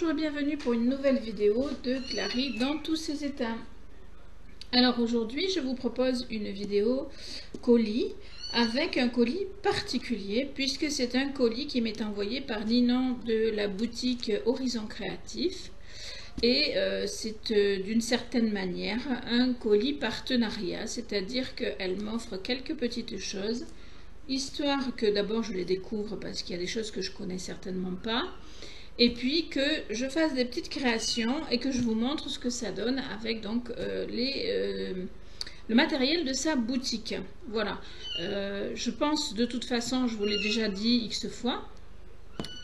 Bonjour et bienvenue pour une nouvelle vidéo de Clary dans tous ses états. Alors aujourd'hui je vous propose une vidéo colis avec un colis particulier puisque c'est un colis qui m'est envoyé par Ninon de la boutique Horizon Créatif et c'est d'une certaine manière un colis partenariat, c'est-à-dire qu'elle m'offre quelques petites choses histoire que d'abord je les découvre parce qu'il y a des choses que je connais certainement pas. Et puis que je fasse des petites créations et que je vous montre ce que ça donne avec donc le matériel de sa boutique. Voilà. Je pense de toute façon, je vous l'ai déjà dit X fois,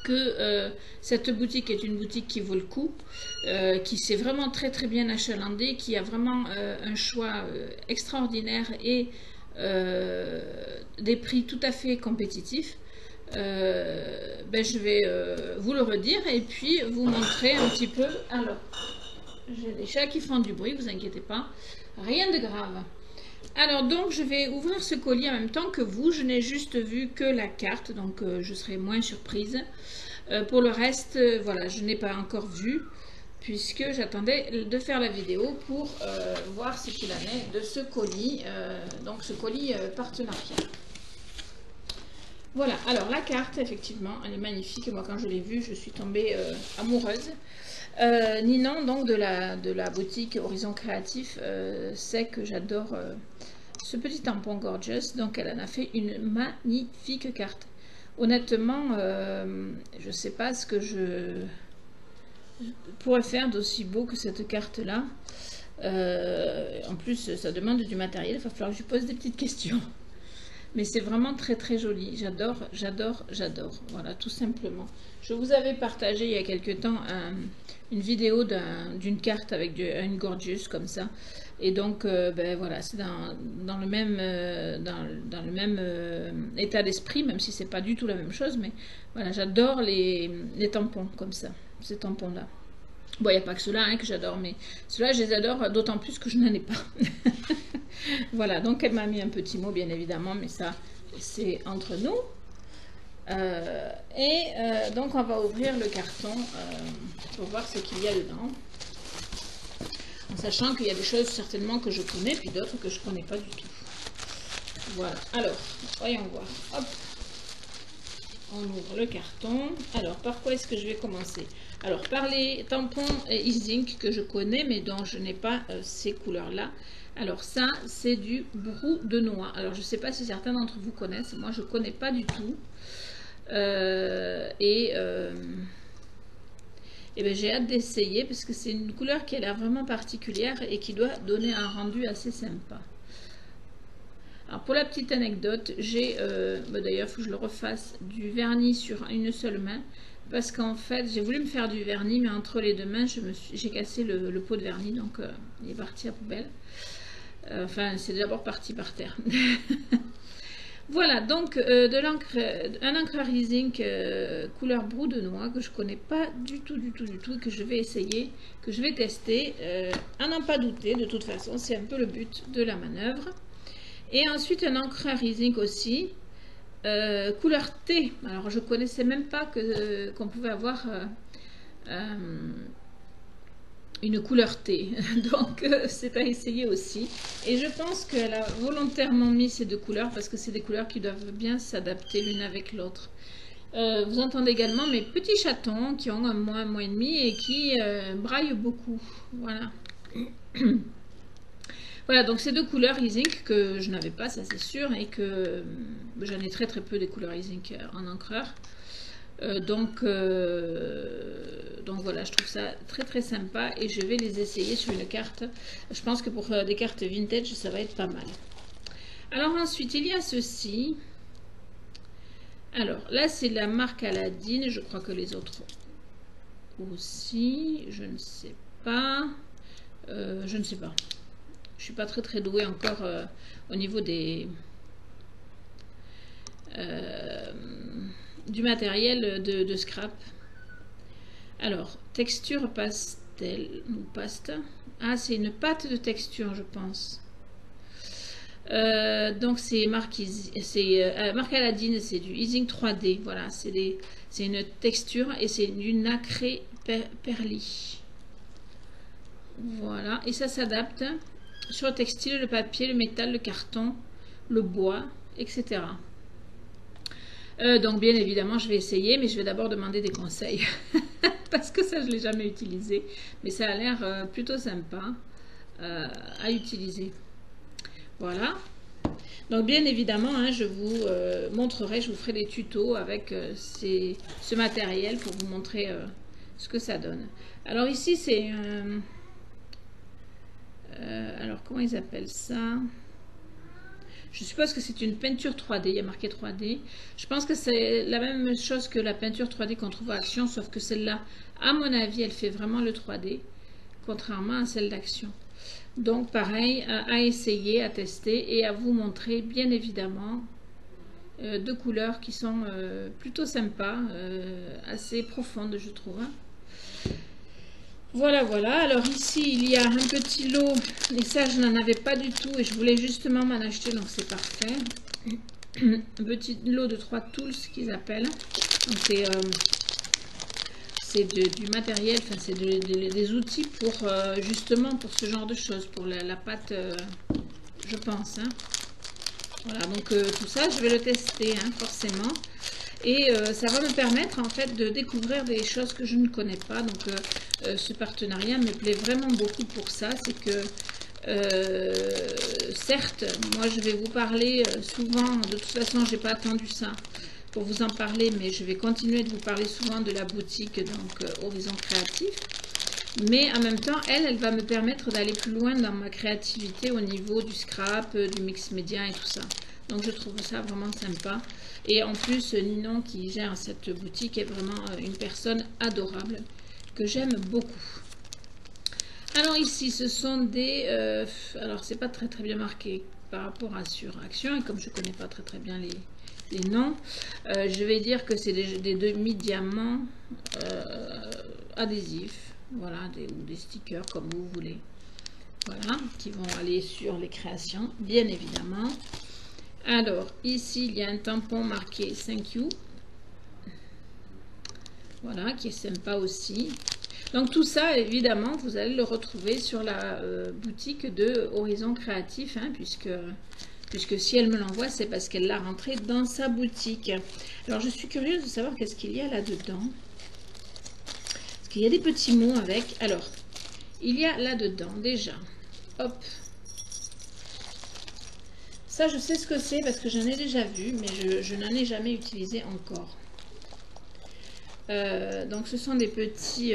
que cette boutique est une boutique qui vaut le coup, qui s'est vraiment très très bien achalandée, qui a vraiment un choix extraordinaire et des prix tout à fait compétitifs. Je vais vous le redire et puis vous montrer un petit peu. Alors, j'ai des chats qui font du bruit, vous inquiétez pas, rien de grave. Alors donc je vais ouvrir ce colis en même temps que vous. Je n'ai juste vu que la carte, donc je serai moins surprise. Pour le reste, voilà, je n'ai pas encore vu puisque j'attendais de faire la vidéo pour voir ce qu'il en est de ce colis, donc ce colis partenariat. Voilà, alors la carte, effectivement, elle est magnifique. Moi, quand je l'ai vue, je suis tombée amoureuse. Ninon, donc de la boutique Horizon Créatif, sait que j'adore ce petit tampon Gorgeous. Donc, elle en a fait une magnifique carte. Honnêtement, je ne sais pas ce que je pourrais faire d'aussi beau que cette carte-là. En plus, ça demande du matériel. Il va falloir que je pose des petites questions. Mais c'est vraiment très très joli. J'adore, j'adore, j'adore. Voilà, tout simplement. Je vous avais partagé il y a quelque temps une vidéo d'une carte avec une Gorgeous comme ça. Et donc, voilà, c'est dans le même, état d'esprit, même si c'est pas du tout la même chose. Mais voilà, j'adore les tampons comme ça, ces tampons-là. Bon, il n'y a pas que ceux-là que j'adore, mais ceux-là, je les adore d'autant plus que je n'en ai pas. Voilà, donc elle m'a mis un petit mot, bien évidemment, mais ça, c'est entre nous. Donc, on va ouvrir le carton pour voir ce qu'il y a dedans. En sachant qu'il y a des choses certainement que je connais, puis d'autres que je ne connais pas du tout. Voilà, alors, voyons voir. Hop, on ouvre le carton. Alors, par quoi est-ce que je vais commencer? Alors, par les tampons e-zinc que je connais, mais dont je n'ai pas ces couleurs-là. Alors, ça, c'est du brou de noix. Alors, je ne sais pas si certains d'entre vous connaissent. Moi, je ne connais pas du tout. J'ai hâte d'essayer parce que c'est une couleur qui a l'air vraiment particulière et qui doit donner un rendu assez sympa. Alors, pour la petite anecdote, j'ai, d'ailleurs, il faut que je le refasse, du vernis sur une seule main. Parce qu'en fait, j'ai voulu me faire du vernis, mais entre les deux mains, j'ai cassé le pot de vernis, donc il est parti à poubelle. Enfin, c'est d'abord parti par terre. Voilà, donc un encreur e-zinc couleur brou de noix que je connais pas du tout, que je vais essayer, que je vais tester, à n'en pas douter. De toute façon, c'est un peu le but de la manœuvre. Et ensuite, un encreur e-zinc aussi. Couleur thé. Alors je connaissais même pas qu'on pouvait avoir une couleur thé, donc c'est à essayer aussi. Et je pense qu'elle a volontairement mis ces deux couleurs parce que c'est des couleurs qui doivent bien s'adapter l'une avec l'autre. Vous entendez également mes petits chatons qui ont un mois et demi et qui braillent beaucoup. Voilà. Voilà, donc ces deux couleurs e-zinc que je n'avais pas, ça c'est sûr, et que j'en ai très très peu des couleurs e-zinc en encreur. Donc voilà, je trouve ça très très sympa et je vais les essayer sur une carte. Je pense que pour des cartes vintage, ça va être pas mal. Alors ensuite, il y a ceci. Alors là, c'est la marque Aladdin. Je crois que les autres aussi. Je ne sais pas. Je ne sais pas. Je suis pas très très douée encore au niveau du matériel de scrap. Alors, texture pastel ou pasta. Ah, c'est une pâte de texture, je pense. Donc, c'est marque Aladdin, c'est du e-zinc 3D. Voilà, c'est une texture et c'est du nacré Perly. Voilà, et ça s'adapte sur le textile, le papier, le métal, le carton, le bois, etc. Donc bien évidemment, je vais essayer, mais je vais d'abord demander des conseils. Parce que ça, je ne l'ai jamais utilisé. Mais ça a l'air plutôt sympa à utiliser. Voilà. Donc bien évidemment, hein, je vous montrerai, je vous ferai des tutos avec ce matériel pour vous montrer ce que ça donne. Alors ici, c'est... alors comment ils appellent ça? Je suppose que c'est une peinture 3D, il y a marqué 3D. Je pense que c'est la même chose que la peinture 3D qu'on trouve à Action, sauf que celle-là, à mon avis, elle fait vraiment le 3D, contrairement à celle d'Action. Donc pareil, à essayer, à tester et à vous montrer bien évidemment deux couleurs qui sont plutôt sympas, assez profondes je trouve. Voilà, voilà. Alors ici, il y a un petit lot, et ça, je n'en avais pas du tout, et je voulais justement m'en acheter, donc c'est parfait. Un petit lot de 3 tools qu'ils appellent. Donc c'est du matériel, enfin c'est des outils pour justement pour ce genre de choses, pour la pâte, je pense. Hein. Voilà, donc tout ça, je vais le tester, hein, forcément. Et ça va me permettre en fait de découvrir des choses que je ne connais pas. Donc ce partenariat me plaît vraiment beaucoup pour ça. C'est que certes, moi je vais vous parler souvent, de toute façon j'ai pas attendu ça pour vous en parler, mais je vais continuer de vous parler souvent de la boutique donc Horizon Créatif. Mais en même temps, elle va me permettre d'aller plus loin dans ma créativité au niveau du scrap, du mix média et tout ça. Donc je trouve ça vraiment sympa. Et en plus, Ninon qui gère cette boutique est vraiment une personne adorable que j'aime beaucoup. Alors ici, ce sont des... alors c'est pas très bien marqué par rapport à sur Action. Et comme je connais pas très bien les noms, je vais dire que c'est des demi-diamants adhésifs. Voilà, ou des stickers comme vous voulez. Voilà, qui vont aller sur les créations, bien évidemment. Alors, ici, il y a un tampon marqué Thank you. Voilà, qui est sympa aussi. Donc, tout ça, évidemment, vous allez le retrouver sur la boutique de Horizon Créatif, hein, puisque si elle me l'envoie, c'est parce qu'elle l'a rentré dans sa boutique. Alors, je suis curieuse de savoir qu'est-ce qu'il y a là-dedans. Parce qu'il y a des petits mots avec. Alors, il y a là-dedans, déjà, hop. Ça, je sais ce que c'est parce que j'en ai déjà vu, mais je n'en ai jamais utilisé encore. Donc, ce sont des petits,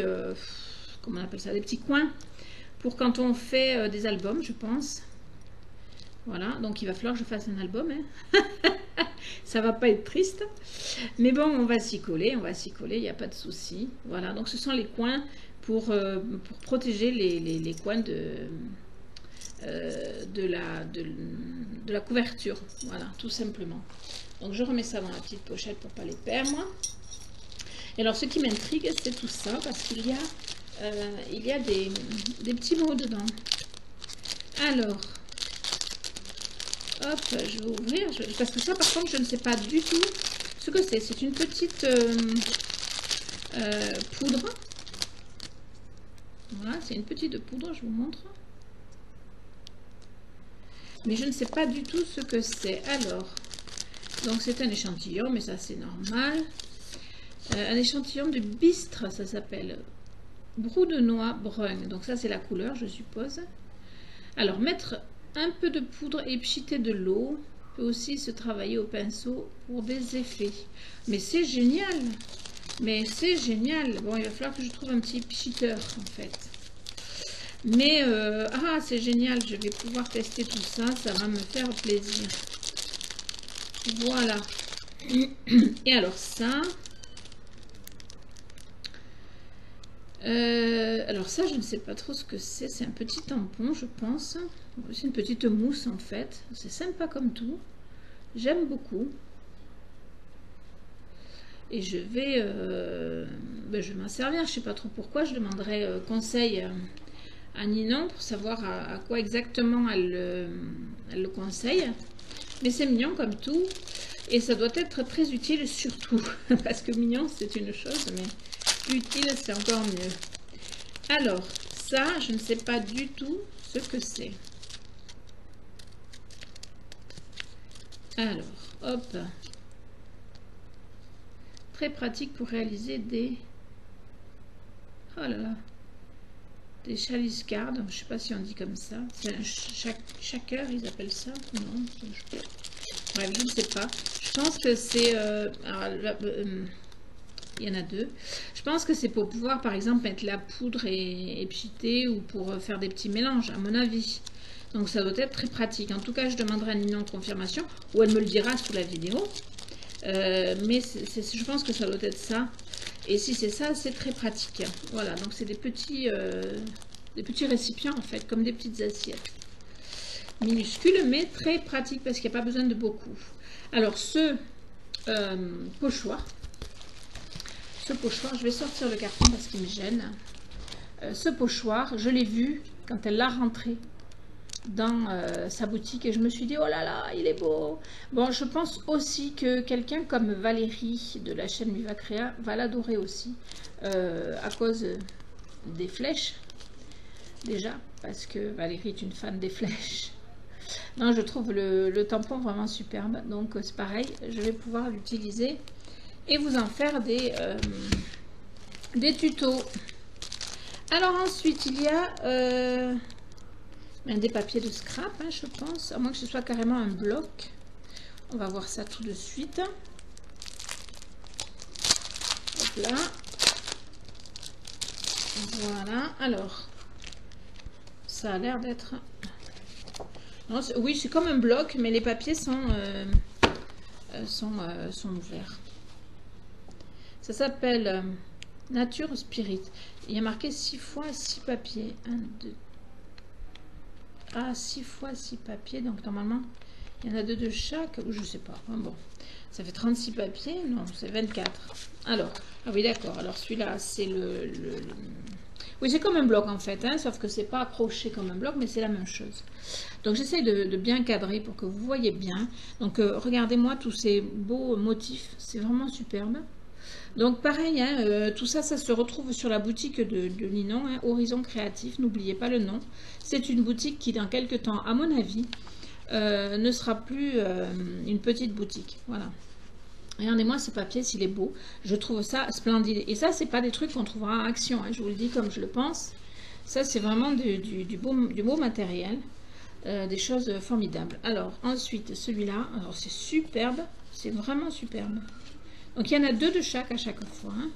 comment on appelle ça, des petits coins pour quand on fait des albums, je pense. Voilà, donc il va falloir que je fasse un album. Hein. Ça va pas être triste. Mais bon, on va s'y coller, il n'y a pas de souci. Voilà, donc ce sont les coins pour protéger les coins de la couverture, voilà, tout simplement. Donc je remets ça dans la petite pochette pour pas les perdre. Et alors ce qui m'intrigue, c'est tout ça parce qu'il y a des petits mots dedans. Alors hop, je vais ouvrir parce que ça par contre je ne sais pas du tout ce que c'est. C'est une petite poudre. Voilà, c'est une petite poudre, je vous montre. Mais je ne sais pas du tout ce que c'est. Alors, donc c'est un échantillon, mais ça c'est normal. Un échantillon de bistre, ça s'appelle brou de noix brun. Donc ça c'est la couleur, je suppose. Alors, mettre un peu de poudre et pchiter de l'eau peut aussi se travailler au pinceau pour des effets. Mais c'est génial! Mais c'est génial! Bon, il va falloir que je trouve un petit pchiteur en fait. Mais, ah, c'est génial, je vais pouvoir tester tout ça, ça va me faire plaisir. Voilà. Et alors ça... alors ça, je ne sais pas trop ce que c'est. C'est un petit tampon, je pense. C'est une petite mousse, en fait. C'est sympa comme tout. J'aime beaucoup. Et je vais m'en servir. Je ne sais pas trop pourquoi. Je demanderai conseil à Ninon pour savoir à quoi exactement elle le conseille. Mais c'est mignon comme tout. Et ça doit être très utile surtout. Parce que mignon, c'est une chose, mais utile, c'est encore mieux. Alors, ça, je ne sais pas du tout ce que c'est. Alors, hop. Très pratique pour réaliser des... Oh là là. Des chaliscards. Je ne sais pas si on dit comme ça. C'est un shaker, ils appellent ça. Non. Bref, je ne sais pas. Je pense que c'est... il y en a deux. Je pense que c'est pour pouvoir, par exemple, mettre la poudre et pchiter ou pour faire des petits mélanges, à mon avis. Donc, ça doit être très pratique. En tout cas, je demanderai à Nina en confirmation ou elle me le dira sous la vidéo. Mais je pense que ça doit être ça. Et si c'est ça, c'est très pratique. Voilà, donc c'est des petits récipients, en fait, comme des petites assiettes. Minuscules, mais très pratiques parce qu'il n'y a pas besoin de beaucoup. Alors, ce pochoir, je vais sortir le carton parce qu'il me gêne. Ce pochoir, je l'ai vu quand elle l'a rentré dans sa boutique et je me suis dit, oh là là, il est beau. Bon, je pense aussi que quelqu'un comme Valérie de la chaîne Viva Créa va l'adorer aussi à cause des flèches. Déjà, parce que Valérie est une fan des flèches. Non, je trouve le tampon vraiment superbe. Donc, c'est pareil, je vais pouvoir l'utiliser et vous en faire des tutos. Alors ensuite, il y a des papiers de scrap, hein, je pense, à moins que ce soit carrément un bloc. On va voir ça tout de suite. Hop là. Voilà, alors, ça a l'air d'être... Oui, c'est comme un bloc, mais les papiers sont ouverts. Ça s'appelle Nature Spirit. Il y a marqué 6 fois 6 papiers. 1, 2, 6 fois 6 papiers. Donc normalement, il y en a 2 de chaque. Ou je sais pas. Bon, ça fait 36 papiers. Non, c'est 24. Alors, ah oui, d'accord. Alors celui-là, c'est oui, c'est comme un bloc en fait, hein, sauf que c'est pas accroché comme un bloc, mais c'est la même chose. Donc j'essaie de bien cadrer pour que vous voyez bien. Donc regardez-moi tous ces beaux motifs, c'est vraiment superbe. Donc pareil, hein, tout ça, ça se retrouve sur la boutique de Ninon, hein, Horizon Créatif, n'oubliez pas le nom. C'est une boutique qui dans quelques temps, à mon avis, ne sera plus une petite boutique. Voilà. Regardez-moi ce papier, s'il est beau. Je trouve ça splendide. Et ça, c'est pas des trucs qu'on trouvera en action, hein, je vous le dis comme je le pense. Ça, c'est vraiment du beau matériel. Des choses formidables. Alors, ensuite, celui-là. Alors, c'est superbe. C'est vraiment superbe. Donc, il y en a 2 de chaque à chaque fois. Hein.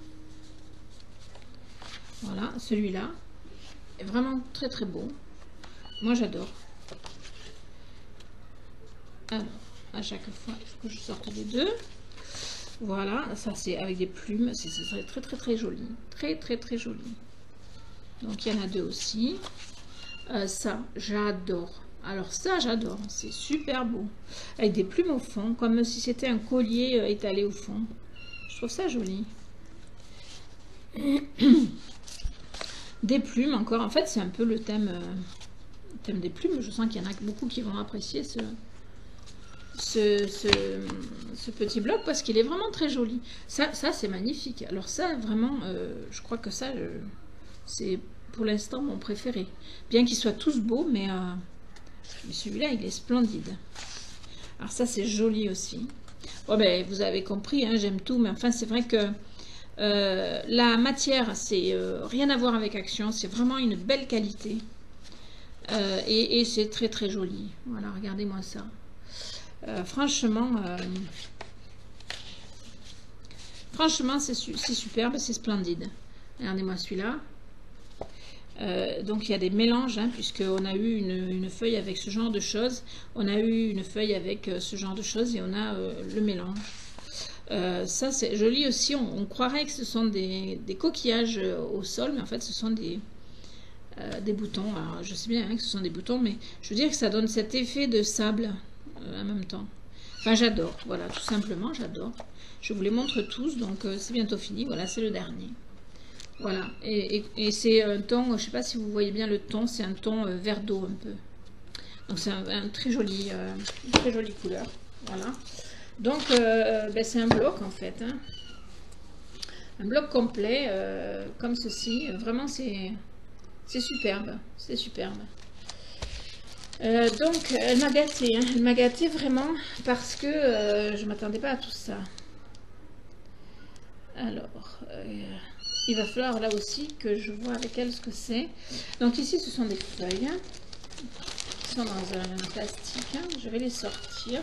Voilà, celui-là est vraiment très, très beau. Moi, j'adore. Alors, à chaque fois, il faut que je sorte les 2. Voilà, ça c'est avec des plumes, c'est très très très joli, très joli. Donc il y en a 2 aussi. Ça, j'adore. Alors ça, j'adore, c'est super beau. Avec des plumes au fond, comme si c'était un collier étalé au fond. Je trouve ça joli. Des plumes encore, en fait c'est un peu le thème des plumes. Je sens qu'il y en a beaucoup qui vont apprécier ce petit bloc parce qu'il est vraiment très joli. Ça c'est magnifique. Alors ça vraiment je crois que ça c'est pour l'instant mon préféré, bien qu'ils soient tous beaux, mais celui-là il est splendide. Alors ça c'est joli aussi. Bon ben vous avez compris, hein, j'aime tout, mais enfin c'est vrai que la matière c'est rien à voir avec Action, c'est vraiment une belle qualité et c'est très très joli. Voilà, regardez-moi ça. Franchement, c'est superbe, c'est splendide. Regardez-moi celui-là. Donc il y a des mélanges, hein, puisqu'on a eu une feuille avec ce genre de choses, on a eu une feuille avec ce genre de choses et on a le mélange. Ça c'est joli aussi, on croirait que ce sont des coquillages au sol, mais en fait ce sont des boutons. Alors, je sais bien hein, que ce sont des boutons, mais je veux dire que ça donne cet effet de sable en même temps. Enfin j'adore, voilà, tout simplement j'adore. Je vous les montre tous, donc c'est bientôt fini. Voilà, c'est le dernier. Voilà, et c'est un ton, je ne sais pas si vous voyez bien le ton, c'est un ton vert d'eau un peu. Donc c'est un très joli, une très jolie couleur. Voilà. Donc ben, c'est un bloc en fait. Hein. un bloc complet comme ceci. Vraiment, c'est superbe. C'est superbe. Donc, elle m'a gâtée. Hein. Elle m'a gâtée vraiment parce que je ne m'attendais pas à tout ça. Alors, il va falloir là aussi que je vois avec elle ce que c'est. Donc ici, ce sont des feuilles. Qui sont dans un plastique. Hein. Je vais les sortir.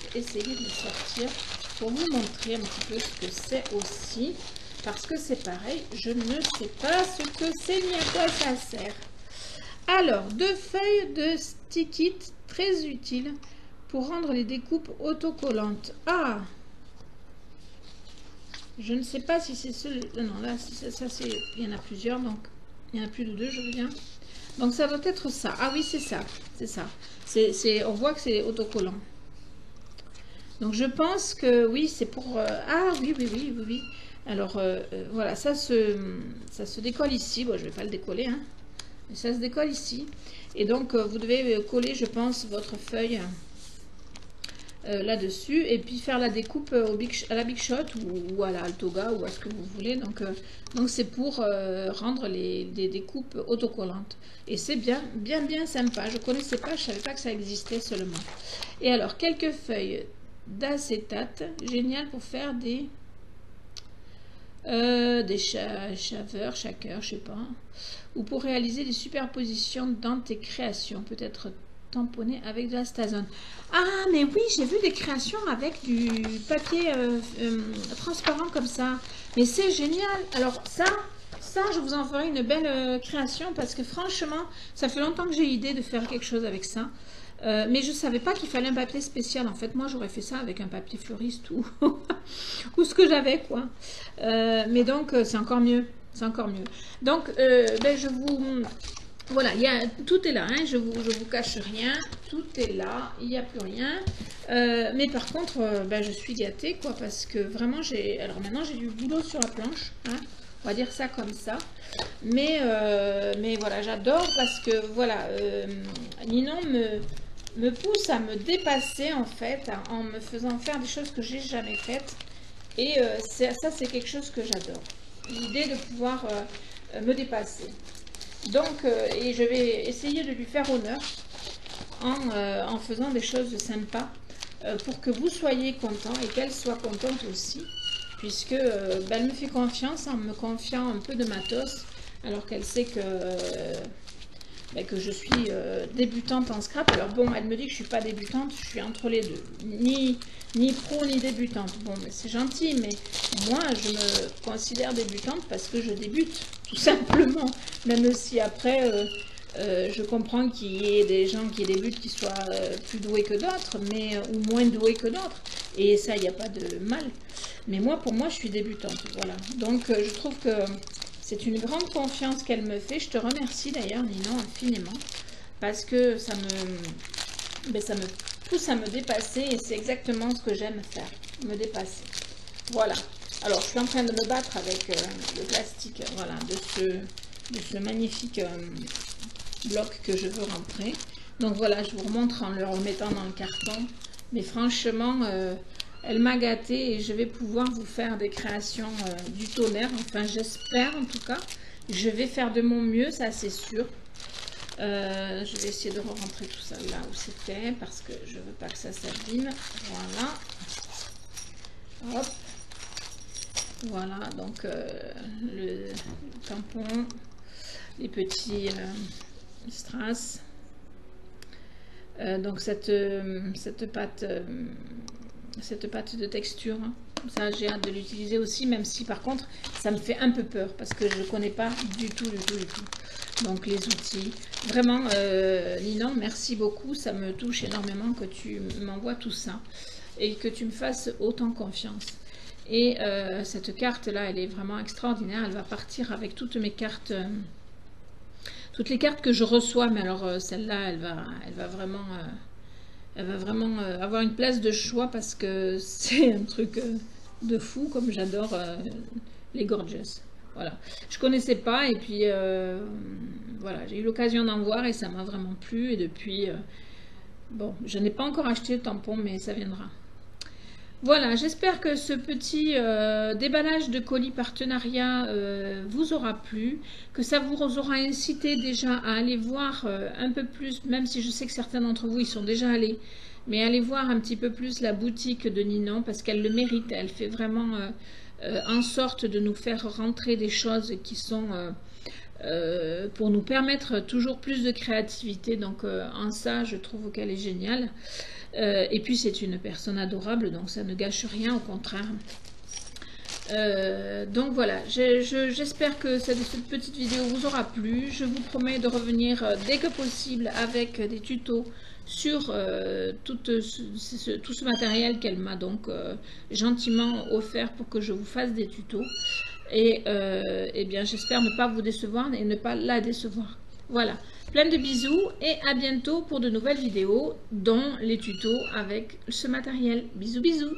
Je vais essayer de les sortir pour vous montrer un petit peu ce que c'est aussi. Parce que c'est pareil, je ne sais pas ce que c'est ni à quoi ça sert. Alors, 2 feuilles de stick it très utiles pour rendre les découpes autocollantes. Ah! Je ne sais pas si c'est celui... Non, là, ça c'est... Il y en a plusieurs, donc il y en a plus de 2, je veux bien. Donc ça doit être ça. Ah oui, c'est ça. C'est ça. On voit que c'est autocollant. Donc je pense que oui, c'est pour... Ah oui. Alors voilà, ça se décolle ici. Bon, je ne vais pas le décoller, hein. Mais ça se décolle ici. Et donc vous devez coller, je pense, votre feuille là-dessus. Et puis faire la découpe à la Big Shot ou à la Altoga ou à ce que vous voulez. Donc c'est pour rendre des découpes autocollantes. Et c'est bien sympa. Je ne connaissais pas, je ne savais pas que ça existait seulement. Et alors, quelques feuilles d'acétate. Génial pour faire des chaveurs, shaker, je sais pas, ou pour réaliser des superpositions dans tes créations, peut-être tamponné avec de la stazone. Ah mais oui, j'ai vu des créations avec du papier transparent comme ça, mais c'est génial. Alors ça je vous en ferai une belle création parce que franchement ça fait longtemps que j'ai l'idée de faire quelque chose avec ça. Mais je ne savais pas qu'il fallait un papier spécial. En fait, moi, j'aurais fait ça avec un papier fleuriste ou, ou ce que j'avais, quoi. Mais donc, c'est encore mieux. C'est encore mieux. Donc, je vous... Voilà, tout est là. Hein, je vous cache rien. Tout est là. Il n'y a plus rien. Mais par contre, je suis gâtée, quoi, parce que vraiment, alors maintenant, j'ai du boulot sur la planche. Hein, on va dire ça comme ça. Mais voilà, j'adore parce que, voilà, Ninon me pousse à me dépasser en fait en me faisant faire des choses que j'ai jamais faites et ça c'est quelque chose que j'adore, l'idée de pouvoir me dépasser. Donc et je vais essayer de lui faire honneur en faisant des choses sympas pour que vous soyez content et qu'elle soit contente aussi, puisque elle me fait confiance en me confiant un peu de matos alors qu'elle sait que je suis débutante en scrap. Alors bon, elle me dit que je suis pas débutante, je suis entre les deux, ni pro ni débutante. Bon, mais c'est gentil, mais moi je me considère débutante parce que je débute, tout simplement. Même si après, je comprends qu'il y ait des gens qui débutent qui soient plus doués que d'autres, mais ou moins doués que d'autres. Et ça, il n'y a pas de mal. Mais moi, pour moi, je suis débutante. Voilà. Donc, je trouve que c'est une grande confiance qu'elle me fait. Je te remercie d'ailleurs, Ninon, infiniment. Parce que ça me pousse à me dépasser. Et c'est exactement ce que j'aime faire. Me dépasser. Voilà. Alors, je suis en train de me battre avec le plastique, voilà, de ce magnifique bloc que je veux rentrer. Donc voilà, je vous remontre en le remettant dans le carton. Mais franchement, elle m'a gâtée et je vais pouvoir vous faire des créations du tonnerre. Enfin, j'espère en tout cas. Je vais faire de mon mieux, ça c'est sûr. Je vais essayer de rentrer tout ça là où c'était parce que je veux pas que ça s'abîme. Voilà. Hop. Voilà, donc le tampon, les petits strass. Donc cette pâte de texture, hein. Ça j'ai hâte de l'utiliser aussi, même si par contre ça me fait un peu peur parce que je ne connais pas du tout. Donc les outils, vraiment Ninon, merci beaucoup, ça me touche énormément que tu m'envoies tout ça et que tu me fasses autant confiance. Et cette carte là, elle est vraiment extraordinaire, elle va partir avec toutes mes cartes. Toutes les cartes que je reçois, mais alors celle-là, elle va vraiment avoir une place de choix parce que c'est un truc de fou, comme j'adore les Gorgeous. Voilà, je connaissais pas et puis voilà, j'ai eu l'occasion d'en voir et ça m'a vraiment plu. Et depuis, bon, je n'ai pas encore acheté le tampon, mais ça viendra. Voilà, j'espère que ce petit déballage de colis partenariat vous aura plu, que ça vous aura incité déjà à aller voir un peu plus, même si je sais que certains d'entre vous y sont déjà allés, mais allez voir un petit peu plus la boutique de Ninon parce qu'elle le mérite. Elle fait vraiment en sorte de nous faire rentrer des choses qui sont pour nous permettre toujours plus de créativité. Donc en ça, je trouve qu'elle est géniale. Et puis c'est une personne adorable, donc ça ne gâche rien, au contraire. Donc voilà, j'espère que cette petite vidéo vous aura plu. Je vous promets de revenir dès que possible avec des tutos sur tout ce matériel qu'elle m'a donc gentiment offert pour que je vous fasse des tutos. Et eh bien j'espère ne pas vous décevoir et ne pas la décevoir. Voilà, plein de bisous et à bientôt pour de nouvelles vidéos dont les tutos avec ce matériel. Bisous bisous.